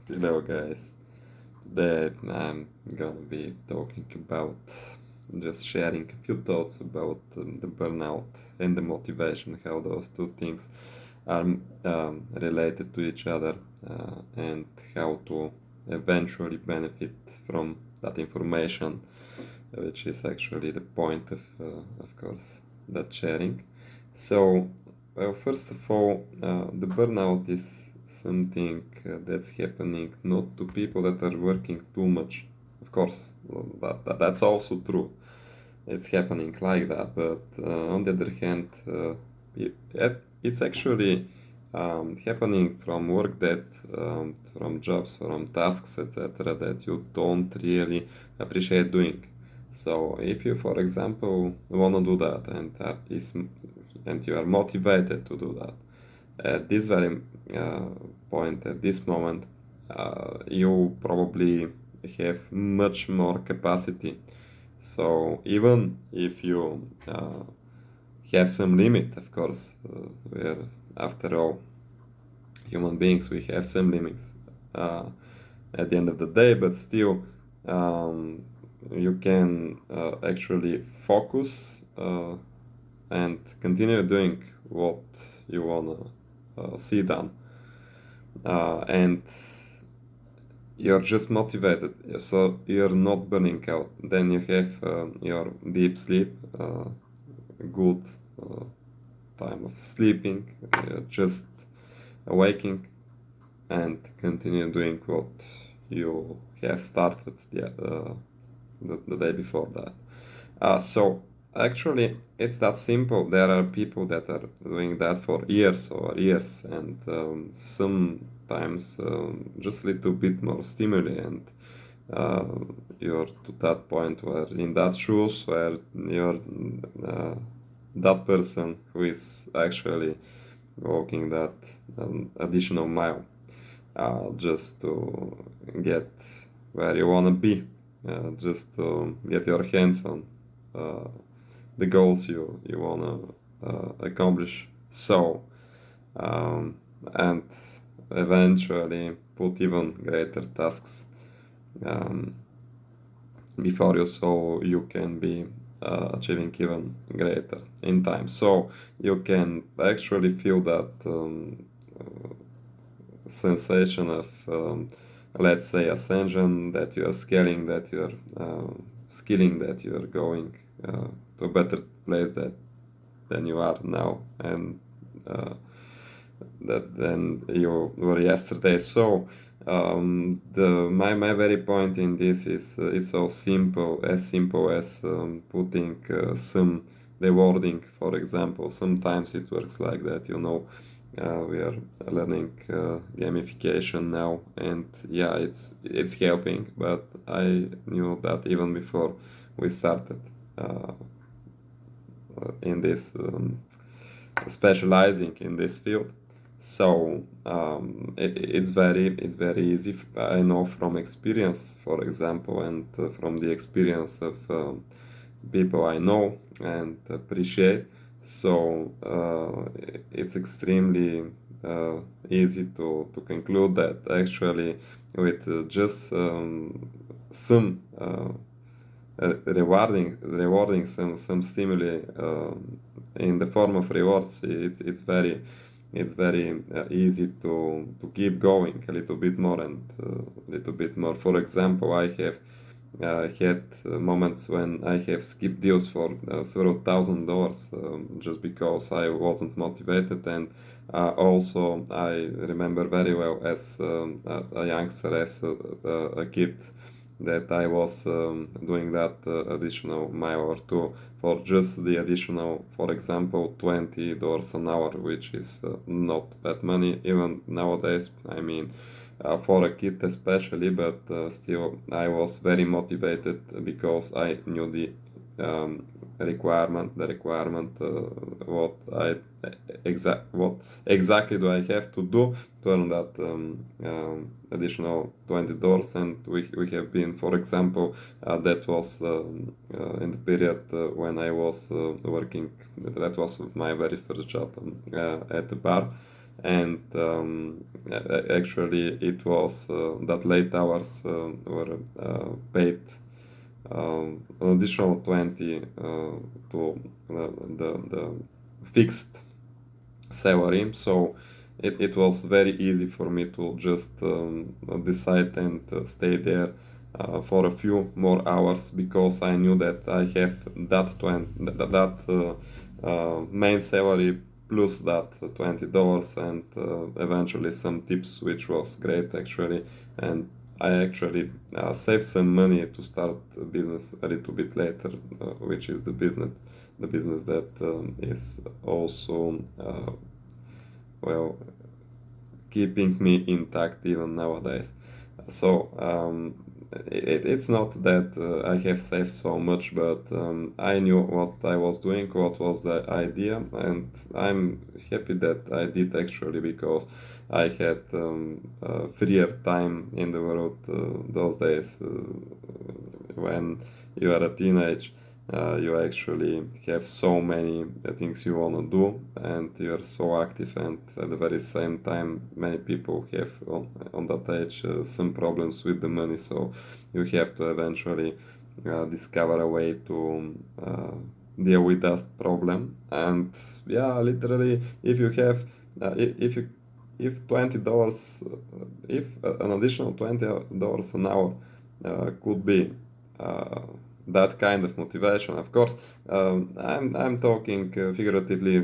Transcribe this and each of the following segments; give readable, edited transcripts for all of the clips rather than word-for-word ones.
Hello, guys. Today I'm gonna be talking about just sharing a few thoughts about the burnout and the motivation, how those two things are related to each other, and how to eventually benefit from that information, which is actually the point of course, that sharing. So, well, first of all, the burnout is something that's happening not to people that are working too much. Of course, that's also true. It's happening like that, but on the other hand, it's actually happening from work that, from jobs, from tasks, etc., that you don't really appreciate doing. So if you, for example, want to do that and you are motivated to do that, at this very point, at this moment, you probably have much more capacity. So even if you have some limit, of course, we're after all human beings, we have some limits uh, at the end of the day, but still, um, you can actually focus and continue doing what you want to see done. And you're just motivated, so you're not burning out. Then you have your deep sleep, good time of sleeping, just awaking and continue doing what you have started the day before that. So actually, it's that simple. There are people that are doing that for years or years, and sometimes just a little bit more stimuli, and uh, you're to that point where in that shoes where you're that person who is actually walking that additional mile just to get where you want to be, just to get your hands on uh, the goals you want to accomplish. So, um, and eventually put even greater tasks um, before you, so you can be achieving even greater in time. So you can actually feel that sensation of let's say ascension, that you are scaling, that you are skilling, that you are going to a better place than you are now, and uh, that than you were yesterday. So the my very point in this is it's so simple as putting some rewarding. For example, sometimes it works like that, we are learning gamification now, and yeah, it's helping. But I knew that even before we started uh, in this specializing in this field. So it's very easy. I know from experience, for example, and from the experience of people I know and appreciate. So it's extremely easy to conclude that actually with just some rewarding some stimuli in the form of rewards, it's very easy to keep going a little bit more and a little bit more. For example, I have had moments when I have skipped deals for several $1,000s just because I wasn't motivated. And also I remember very well as a youngster, as a kid, that I was doing that additional mile or two for just the additional, for example, $20 an hour, which is not bad money even nowadays. I mean, for a kid especially, but still I was very motivated because I knew the requirement, what exactly do I have to do to earn that additional $20. And we have been, for example, that was in the period when I was working. That was my very first job at the bar, and actually it was that late hours were paid an additional 20 to the fixed salary. So it was very easy for me to just decide and stay there for a few more hours, because I knew that I have that main salary plus that $20, and eventually some tips, which was great actually. And I actually saved some money to start a business a little bit later, which is the business that is also well, keeping me intact even nowadays. So it's not that I have saved so much, but I knew what I was doing, what was the idea, and I'm happy that I did actually, because I had freer time in the world those days. When you are a teenage, you actually have so many things you want to do, and you are so active, and at the very same time many people have on that age some problems with the money, so you have to eventually discover a way to deal with that problem. And yeah, literally, if you have if you if $20 if an additional $20 an hour could be uh, that kind of motivation. Of course, I'm talking figuratively.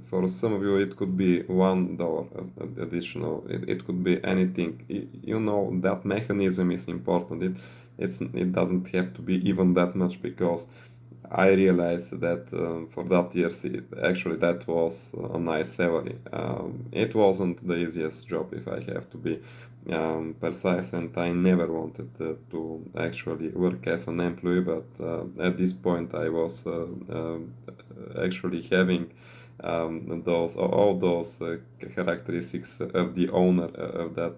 For some of you, it could be $1 additional. It could be anything. You know that mechanism is important. It doesn't have to be even that much, because I realized that for that year, actually that was a nice salary. It wasn't the easiest job, if I have to be precise, and I never wanted to actually work as an employee. But at this point, I was actually having those all those characteristics of the owner of that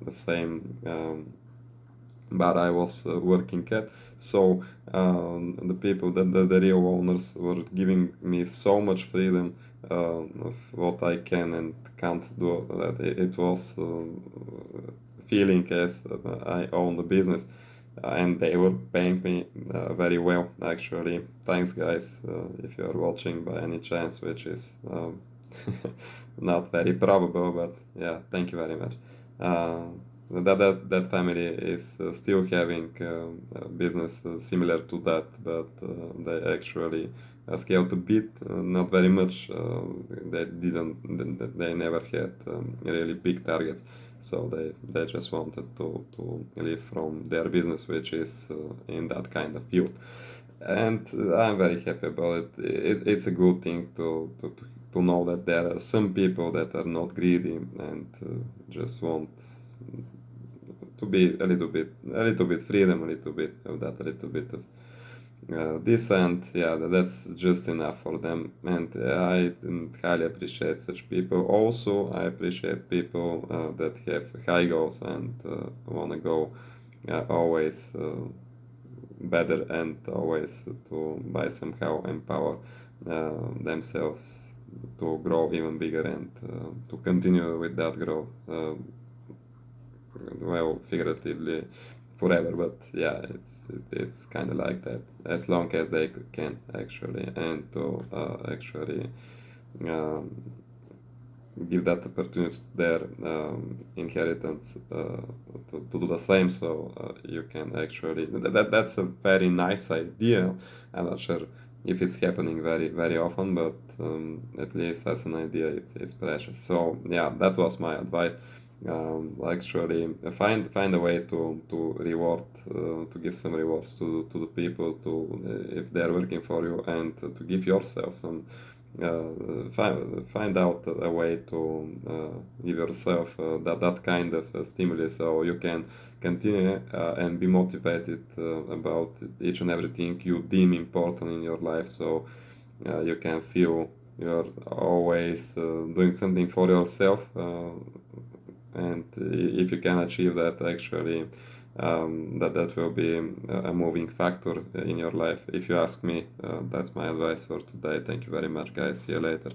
same bar I was working at. So the people, the real owners, were giving me so much freedom of what I can and can't do, that it was feeling as I own the business. And they were paying me very well, actually. Thanks, guys, if you are watching by any chance, which is not very probable, but yeah, thank you very much. That family is still having a business similar to that, but they actually scaled a bit, not very much. They never had really big targets, so they just wanted to live from their business, which is in that kind of field. And I'm very happy about it. It's a good thing to know that there are some people that are not greedy and just want to be a little bit freedom, a little bit of that, a little bit of this, and yeah, that's just enough for them. And I highly appreciate such people. Also, I appreciate people that have high goals and want to go always better, and always to by somehow empower themselves to grow even bigger, and to continue with that growth. Well, figuratively forever, but yeah, it's kind of like that, as long as they can actually, and to actually um, give that opportunity to their inheritance to do the same. So you can actually that's a very nice idea. I'm not sure if it's happening very often, but at least as an idea, it's precious. So yeah, that was my advice. Actually, find a way to reward, to give some rewards to the people, to if they're working for you, and to give yourself some. Find out a way to give yourself that kind of stimulus, so you can continue and be motivated about each and everything you deem important in your life. So you can feel you're always doing something for yourself, and if you can achieve that, actually that will be a moving factor in your life. If you ask me, that's my advice for today. Thank you very much, guys. See you later.